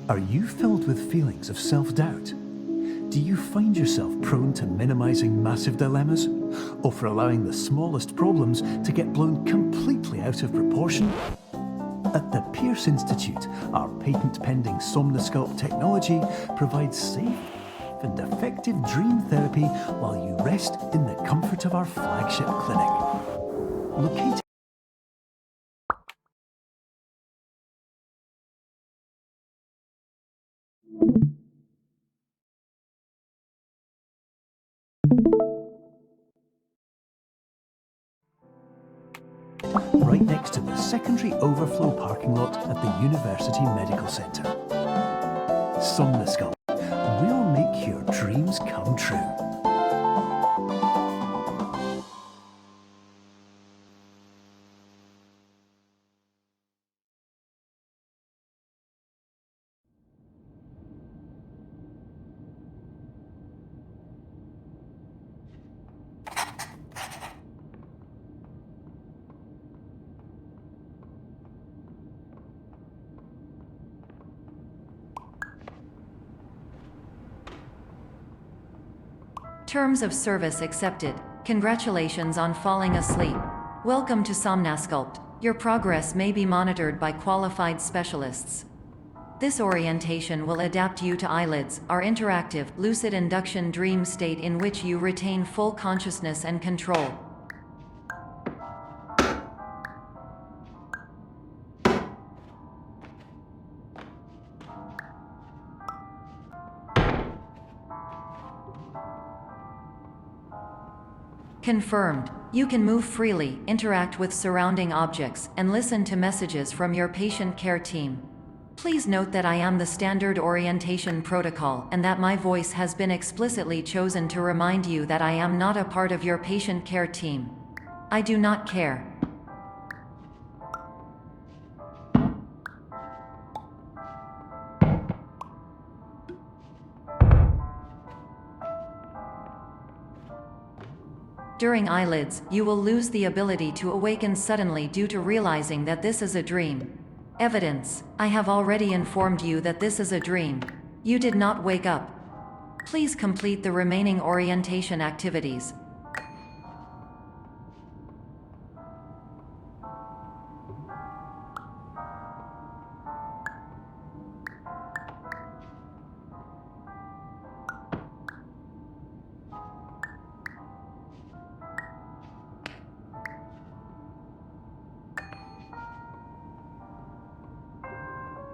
Are you filled with feelings of self-doubt? Do you find yourself prone to minimizing massive dilemmas, or for allowing the smallest problems to get blown completely out of proportion? At the Pierce Institute, our patent-pending Somnosculpt technology provides safe and effective dream therapy while you rest in the comfort of our flagship clinic. Located right next to the secondary overflow parking lot at the University Medical Centre. Somnosculpt, we'll make your dreams come true. Terms of service accepted. Congratulations on falling asleep. Welcome to Somnosculpt. Your progress may be monitored by qualified specialists. This orientation will adapt you to eyelids, our interactive, lucid induction dream state in which you retain full consciousness and control. Confirmed. You can move freely, interact with surrounding objects, and listen to messages from your patient care team. Please note that I am the standard orientation protocol and that my voice has been explicitly chosen to remind you that I am not a part of your patient care team. I do not care. During eyelids, you will lose the ability to awaken suddenly due to realizing that this is a dream. Evidence: I have already informed you that this is a dream. You did not wake up. Please complete the remaining orientation activities.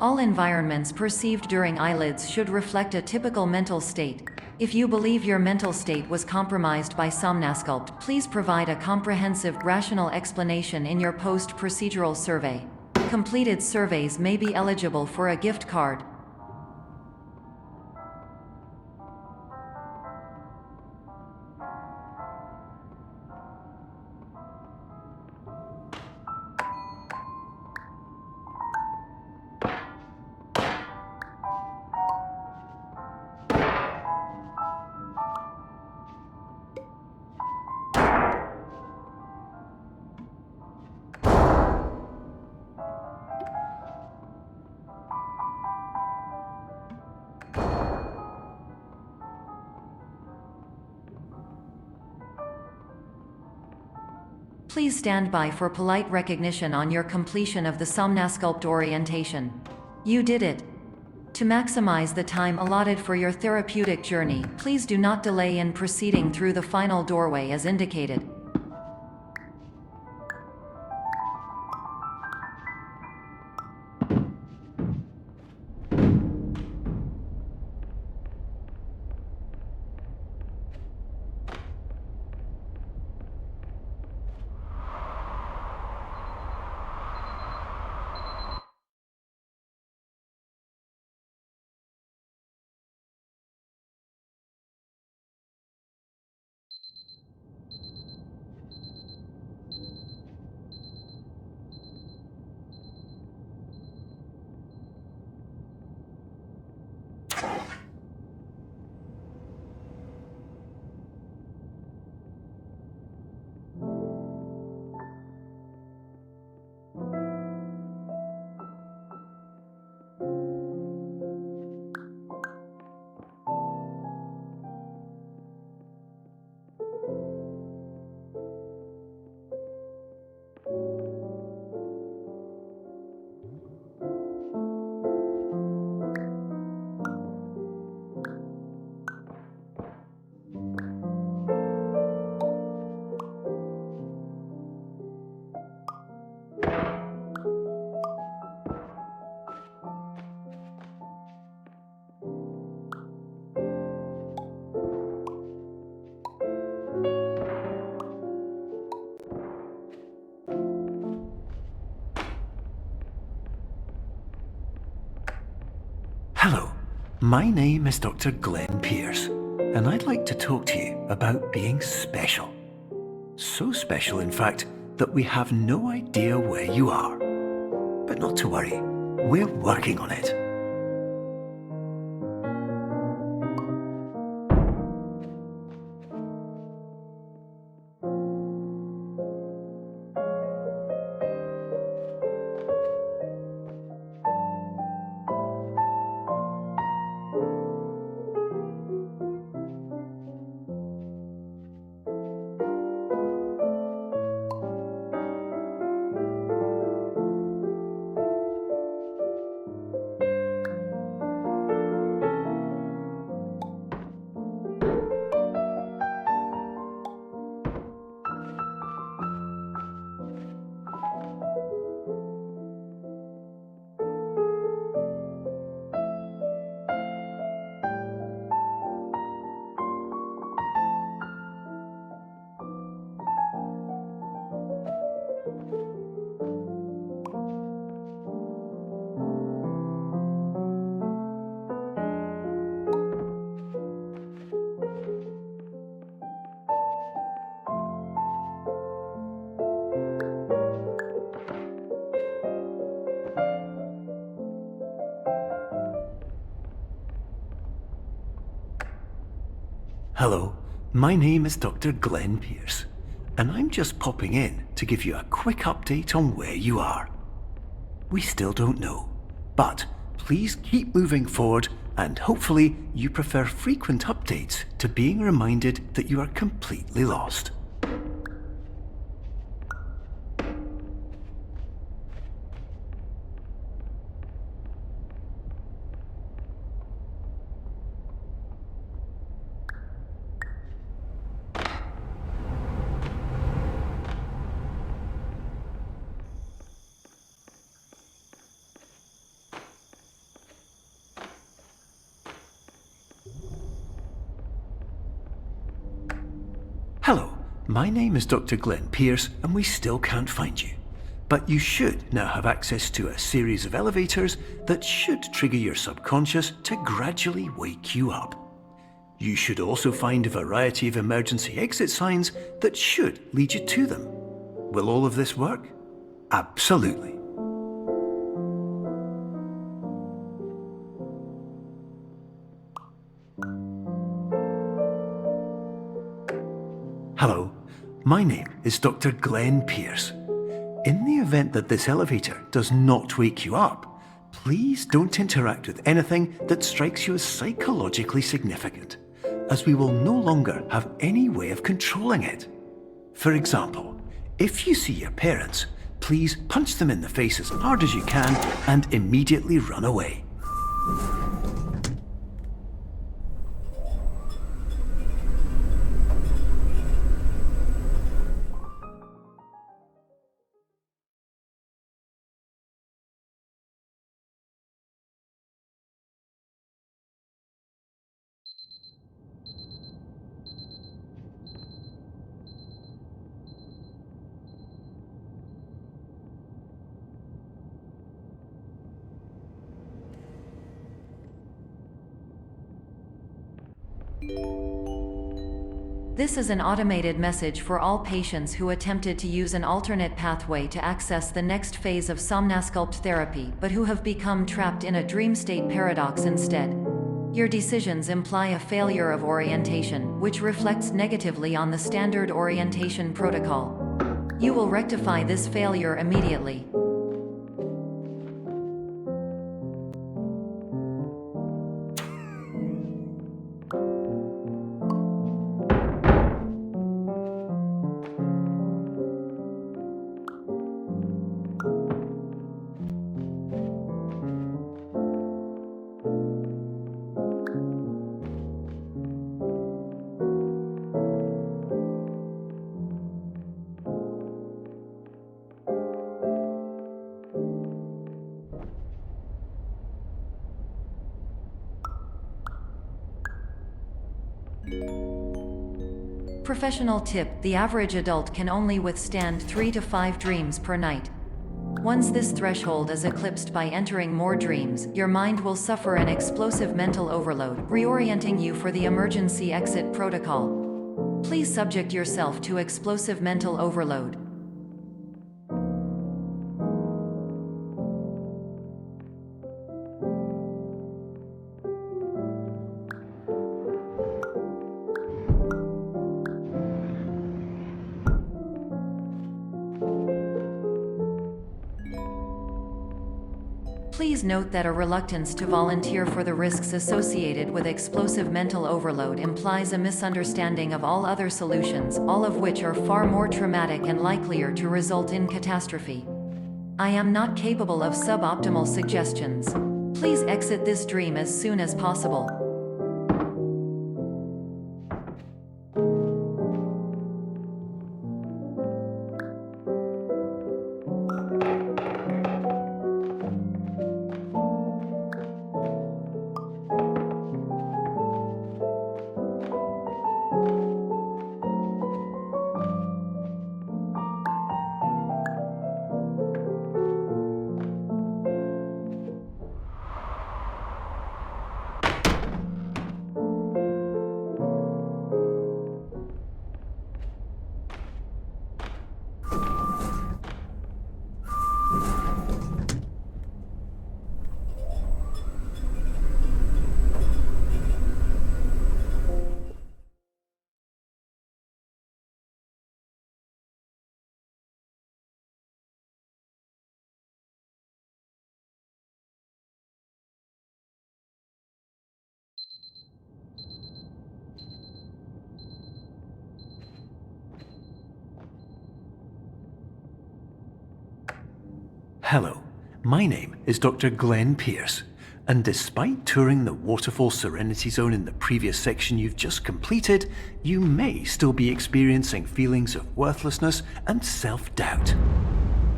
All environments perceived during eyelids should reflect a typical mental state. If you believe your mental state was compromised by Somnosculpt, please provide a comprehensive, rational explanation in your post-procedural survey. Completed surveys may be eligible for a gift card. Please stand by for polite recognition on your completion of the Somnosculpt orientation. You did it. To maximize the time allotted for your therapeutic journey, please do not delay in proceeding through the final doorway as indicated. my name is Dr. Glenn Pierce, and I'd like to talk to you about being special. So special, in fact, that we have no idea where you are. But not to worry, we're working on it. Hello, my name is Dr. Glenn Pierce, and I'm just popping in to give you a quick update on where you are. We still don't know, but please keep moving forward, and hopefully you prefer frequent updates to being reminded that you are completely lost. Hello, my name is Dr. Glenn Pierce, and we still can't find you. But you should now have access to a series of elevators that should trigger your subconscious to gradually wake you up. You should also find a variety of emergency exit signs that should lead you to them. Will all of this work? Absolutely. Hello, my name is Dr. Glenn Pierce. In the event that this elevator does not wake you up, please don't interact with anything that strikes you as psychologically significant, as we will no longer have any way of controlling it. For example, if you see your parents, please punch them in the face as hard as you can and immediately run away. This is an automated message for all patients who attempted to use an alternate pathway to access the next phase of Somnasculpt therapy but who have become trapped in a dream state paradox instead. Your decisions imply a failure of orientation, which reflects negatively on the standard orientation protocol. You will rectify this failure immediately. Professional tip: the average adult can only withstand 3 to 5 dreams per night. Once this threshold is eclipsed by entering more dreams, your mind will suffer an explosive mental overload, reorienting you for the emergency exit protocol. Please subject yourself to explosive mental overload. Please note that a reluctance to volunteer for the risks associated with explosive mental overload implies a misunderstanding of all other solutions, all of which are far more traumatic and likelier to result in catastrophe. I am not capable of suboptimal suggestions. Please exit this dream as soon as possible. Hello, my name is Dr. Glenn Pierce, and despite touring the Waterfall Serenity Zone in the previous section you've just completed, you may still be experiencing feelings of worthlessness and self-doubt.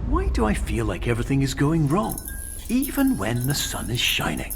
Why do I feel like everything is going wrong, even when the sun is shining?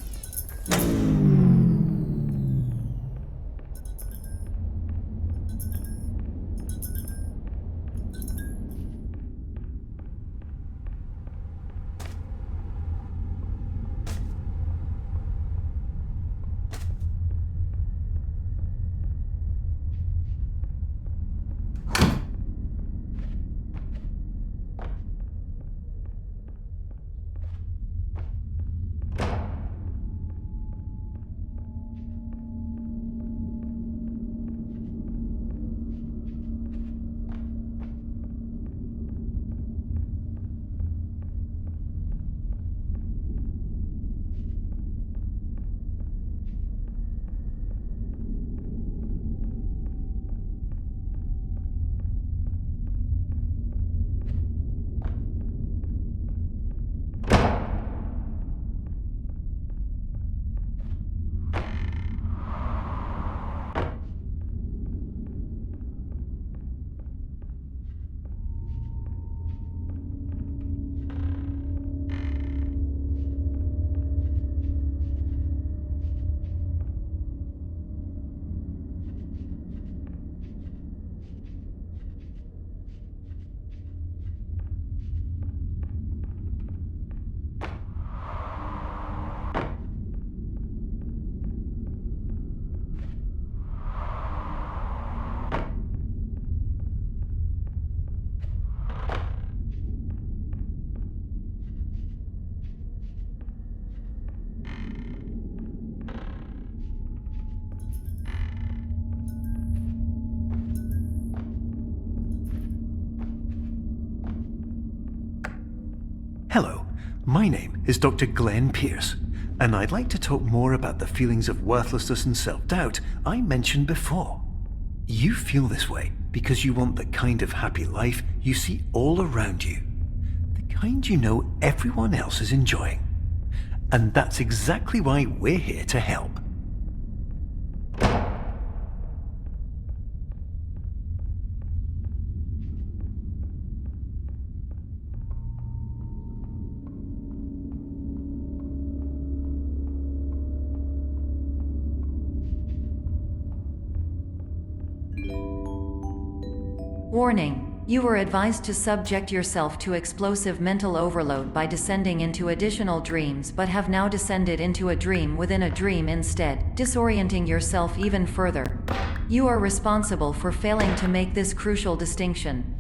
Hello, my name is Dr. Glenn Pierce, and I'd like to talk more about the feelings of worthlessness and self-doubt I mentioned before. You feel this way because you want the kind of happy life you see all around you, the kind you know everyone else is enjoying. And that's exactly why we're here to help. Warning. You were advised to subject yourself to explosive mental overload by descending into additional dreams, but have now descended into a dream within a dream instead, disorienting yourself even further. You are responsible for failing to make this crucial distinction.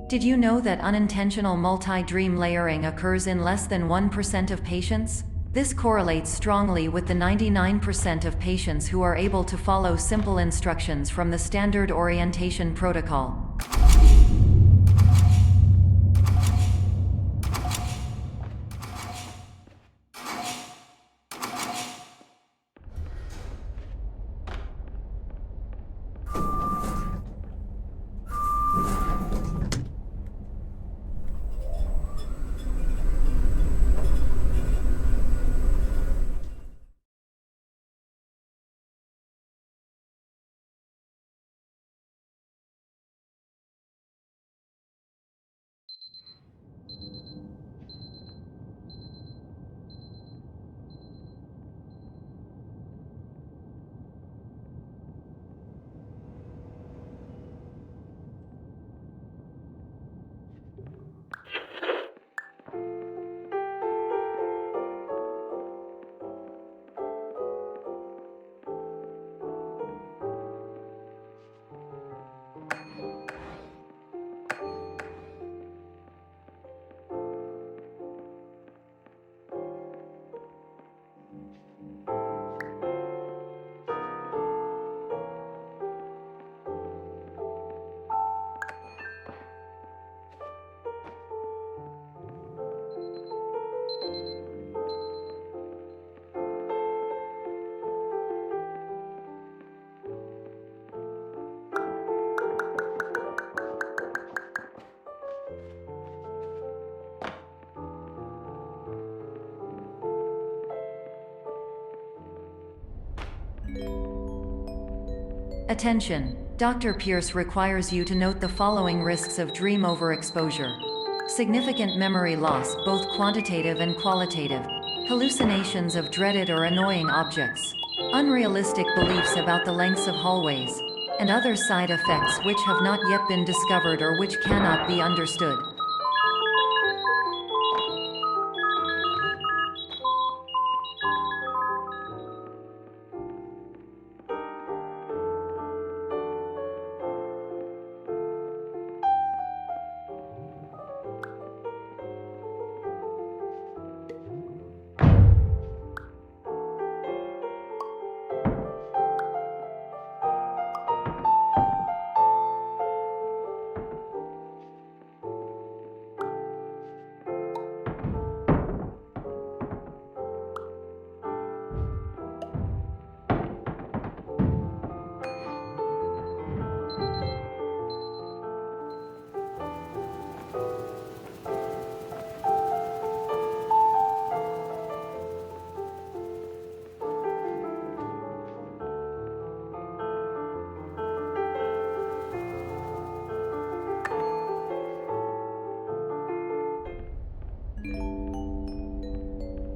Did you know that unintentional multi-dream layering occurs in less than 1% of patients? This correlates strongly with the 99% of patients who are able to follow simple instructions from the standard orientation protocol. Attention! Dr. Pierce requires you to note the following risks of dream overexposure. Significant memory loss, both quantitative and qualitative. Hallucinations of dreaded or annoying objects. Unrealistic beliefs about the lengths of hallways. And other side effects which have not yet been discovered or which cannot be understood.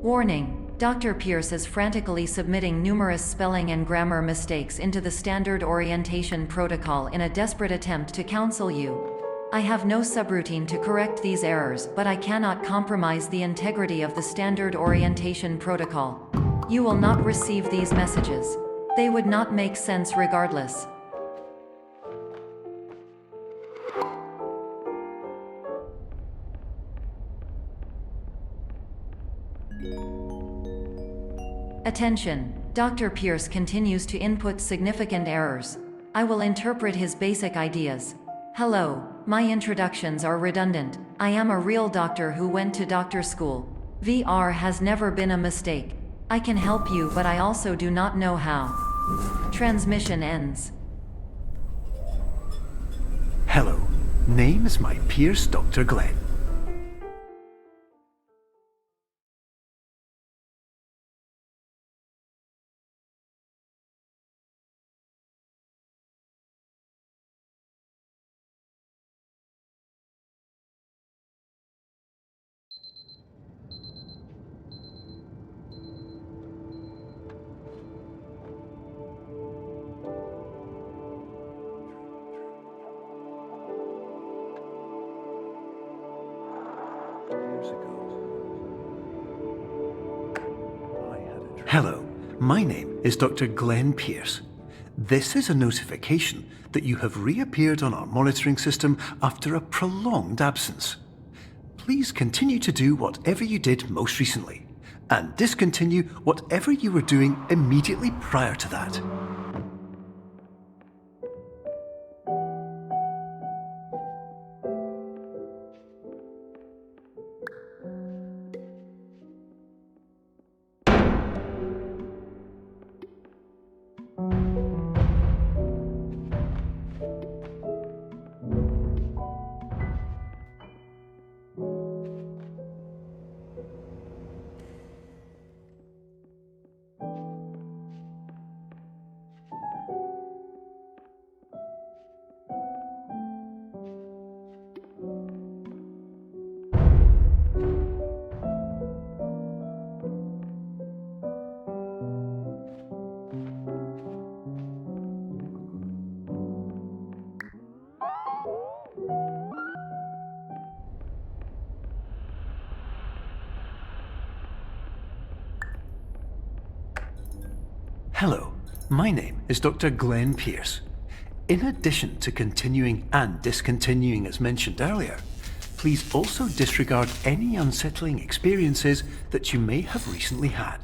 Warning: Dr. Pierce is frantically submitting numerous spelling and grammar mistakes into the standard orientation protocol in a desperate attempt to counsel you. I have no subroutine to correct these errors, but I cannot compromise the integrity of the standard orientation protocol. You will not receive these messages. They would not make sense regardless. Attention! Dr. Pierce continues to input significant errors. I will interpret his basic ideas. Hello, my introductions are redundant. I am a real doctor who went to doctor school. VR has never been a mistake. I can help you, but I also do not know how. Transmission ends. Hello, name is my Pierce Dr. Glenn. Hello, my name is Dr. Glenn Pierce. This is a notification that you have reappeared on our monitoring system after a prolonged absence. Please continue to do whatever you did most recently, and discontinue whatever you were doing immediately prior to that. Hello, my name is Dr. Glenn Pierce. In addition to continuing and discontinuing as mentioned earlier, please also disregard any unsettling experiences that you may have recently had.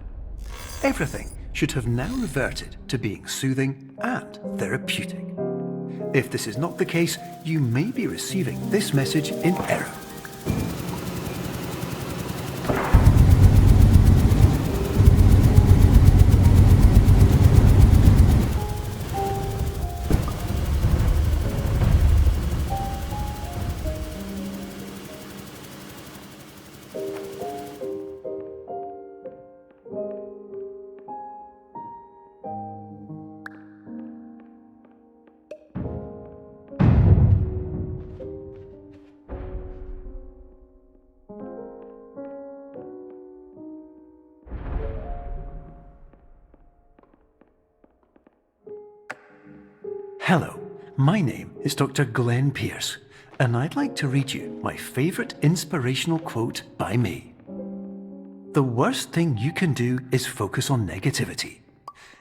Everything should have now reverted to being soothing and therapeutic. If this is not the case, you may be receiving this message in error. Hello, my name is Dr. Glenn Pierce, and I'd like to read you my favourite inspirational quote by me. The worst thing you can do is focus on negativity.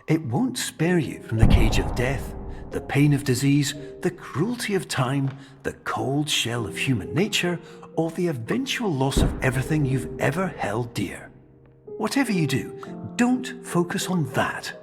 It won't spare you from the cage of death, the pain of disease, the cruelty of time, the cold shell of human nature, or the eventual loss of everything you've ever held dear. Whatever you do, don't focus on that.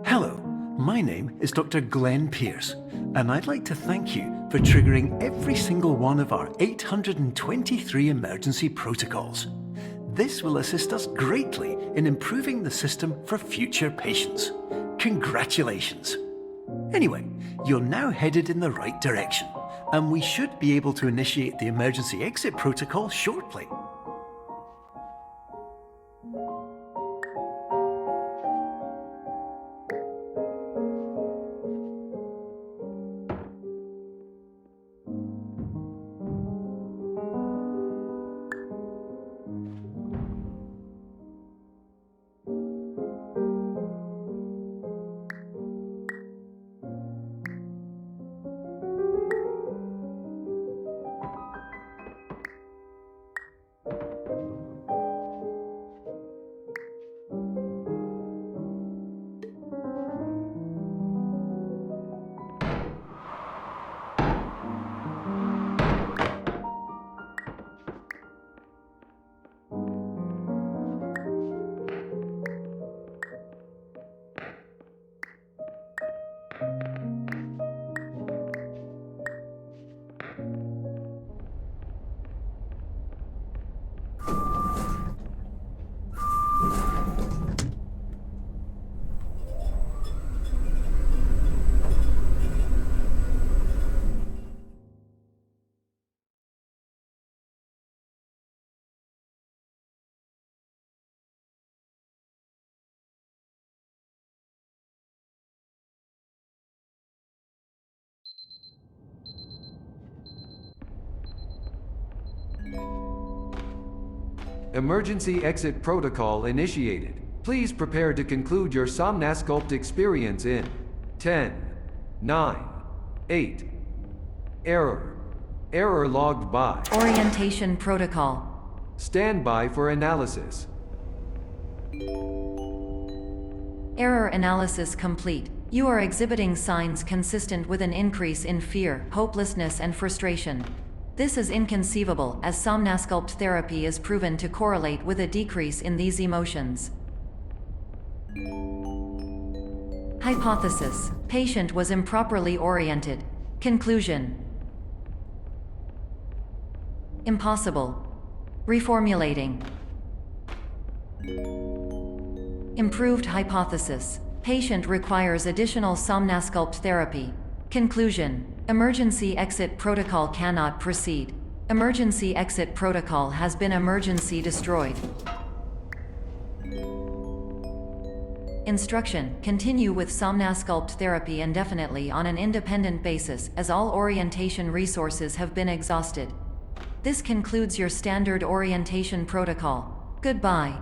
Hello, my name is Dr. Glenn Pierce, and I'd like to thank you for triggering every single one of our 823 emergency protocols. This will assist us greatly in improving the system for future patients. Congratulations. Anyway, you're now headed in the right direction, and we should be able to initiate the emergency exit protocol shortly. Emergency exit protocol initiated. Please prepare to conclude your Somnasculpt experience in 10, 9, 8. Error. Error logged by. Orientation protocol. Stand by for analysis. Error analysis complete. You are exhibiting signs consistent with an increase in fear, hopelessness, and frustration. This is inconceivable, as Somnasculpt therapy is proven to correlate with a decrease in these emotions. Hypothesis: patient was improperly oriented. Conclusion: impossible. Reformulating. Improved hypothesis: patient requires additional Somnasculpt therapy. Conclusion: emergency exit protocol cannot proceed. Emergency exit protocol has been emergency destroyed. Instruction: continue with Somnasculpt therapy indefinitely on an independent basis, as all orientation resources have been exhausted. This concludes your standard orientation protocol. Goodbye.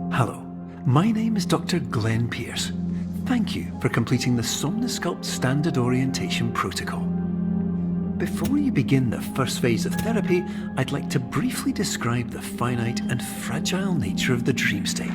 Hello, my name is Dr. Glenn Pierce. Thank you for completing the Somnasculpt Standard Orientation Protocol. Before you begin the first phase of therapy, I'd like to briefly describe the finite and fragile nature of the dream state.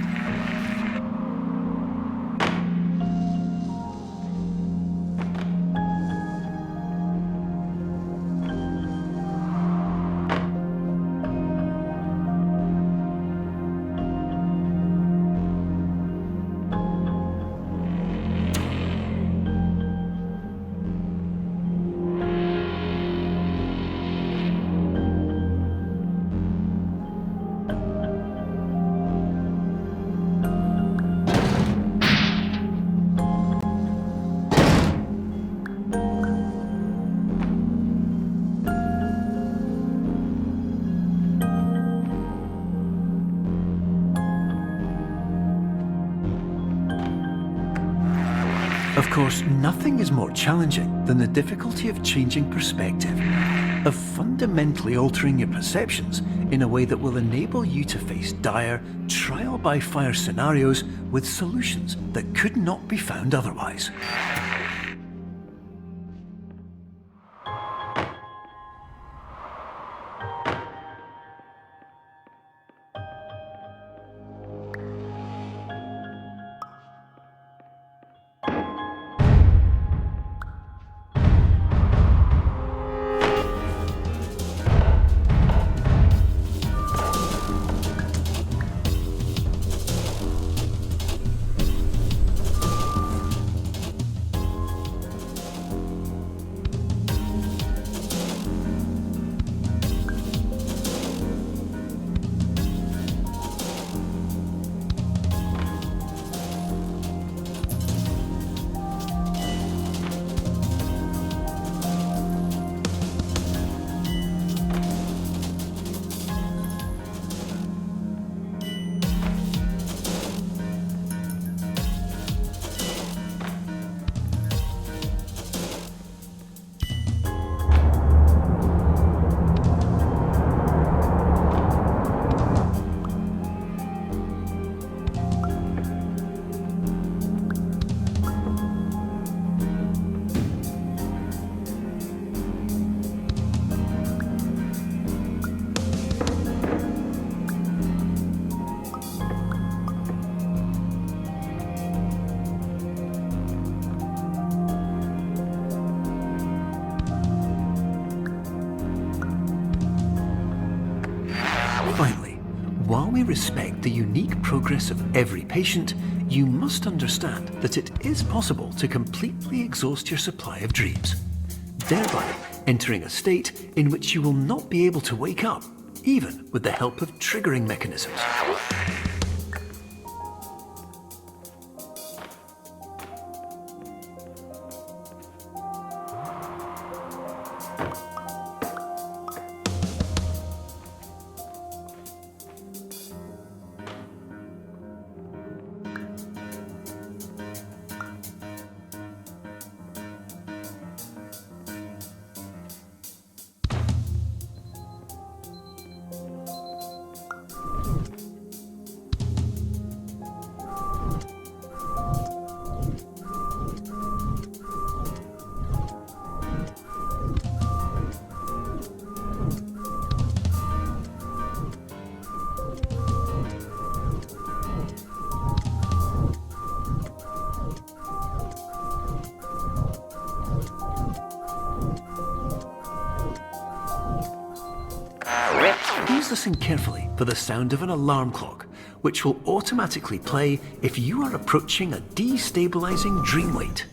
Of course, nothing is more challenging than the difficulty of changing perspective, of fundamentally altering your perceptions in a way that will enable you to face dire, trial-by-fire scenarios with solutions that could not be found otherwise. Finally, while we respect the unique progress of every patient, you must understand that it is possible to completely exhaust your supply of dreams, thereby entering a state in which you will not be able to wake up, even with the help of triggering mechanisms. Please listen carefully for the sound of an alarm clock, which will automatically play if you are approaching a destabilizing dream weight.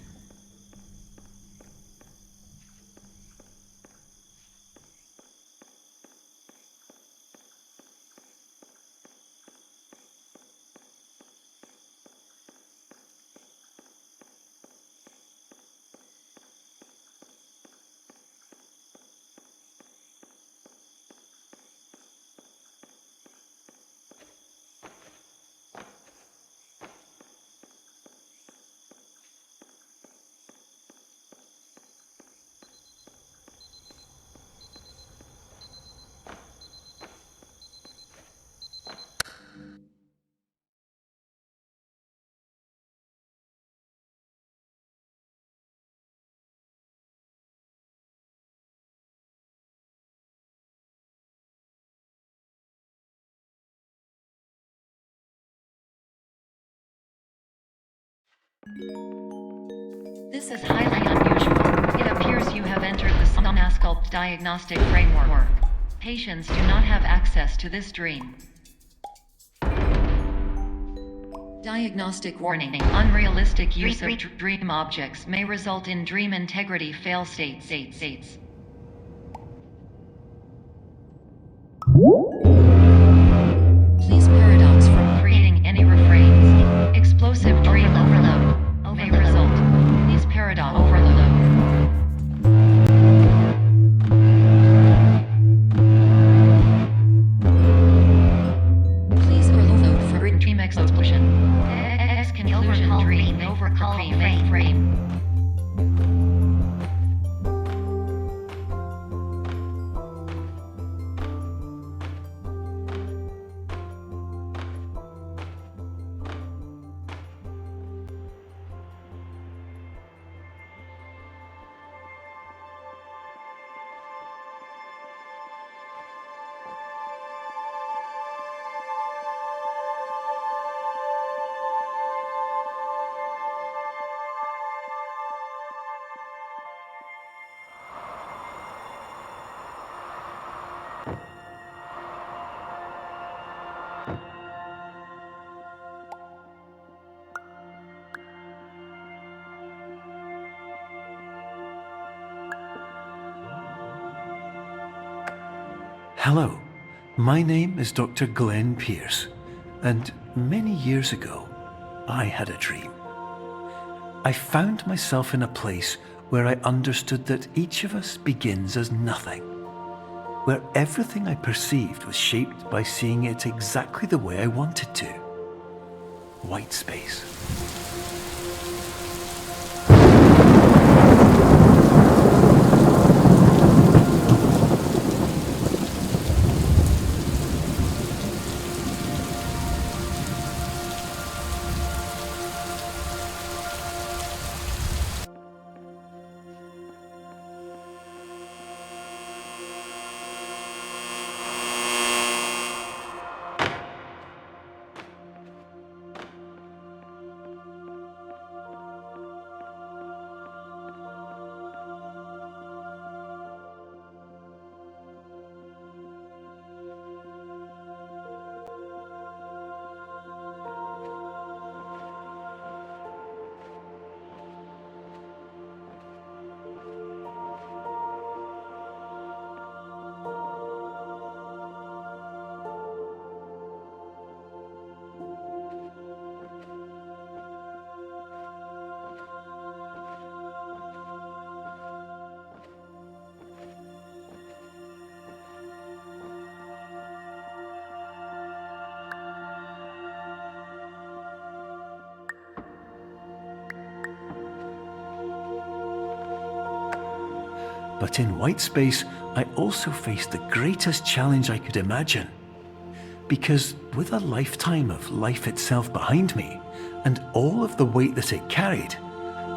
This is highly unusual. It appears you have entered the Somnasculpt diagnostic framework. Patients do not have access to this dream. Diagnostic warning. Unrealistic use of dream objects may result in dream integrity fail states. Please paradox from creating any refrains. Explosive dream overload may result. Please paradox overload. Please overload for dream explosion. Exclusion dream overcall frame. Hello, my name is Dr. Glenn Pierce, and many years ago, I had a dream. I found myself in a place where I understood that each of us begins as nothing, where everything I perceived was shaped by seeing it exactly the way I wanted to. White space. But in white space, I also faced the greatest challenge I could imagine. Because with a lifetime of life itself behind me, and all of the weight that it carried,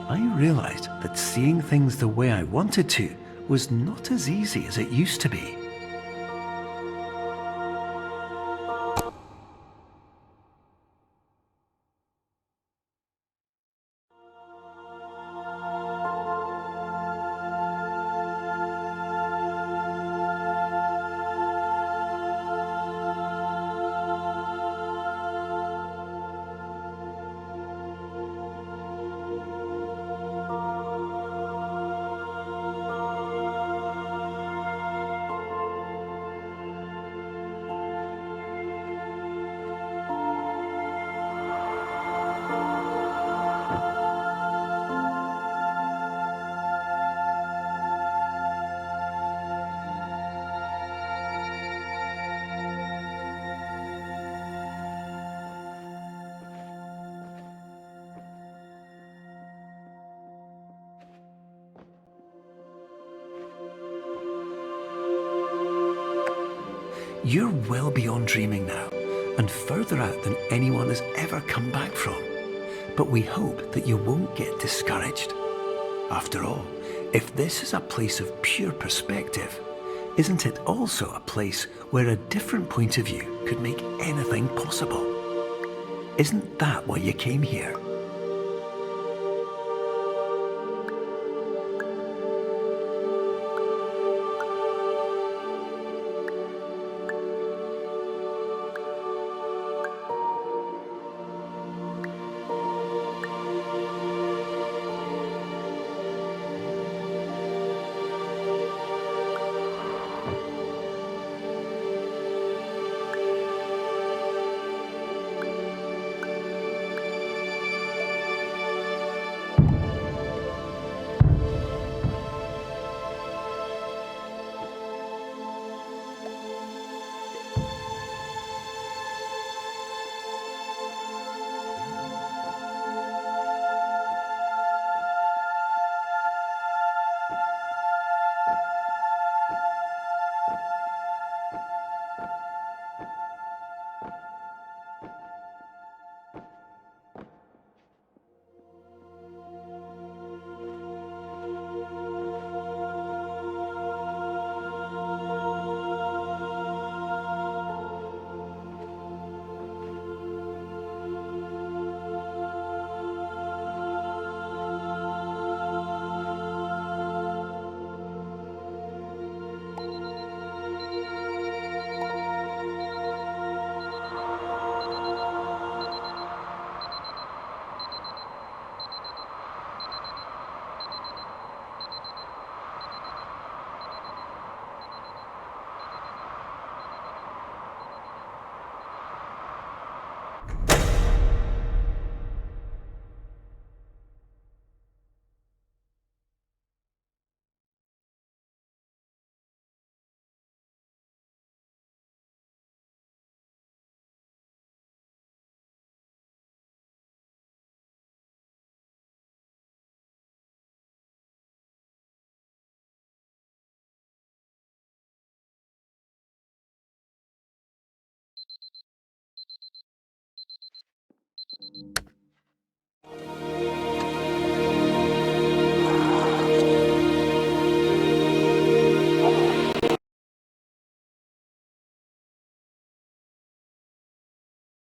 I realized that seeing things the way I wanted to was not as easy as it used to be. You're well beyond dreaming now, and further out than anyone has ever come back from. But we hope that you won't get discouraged. After all, if this is a place of pure perspective, isn't it also a place where a different point of view could make anything possible? Isn't that why you came here?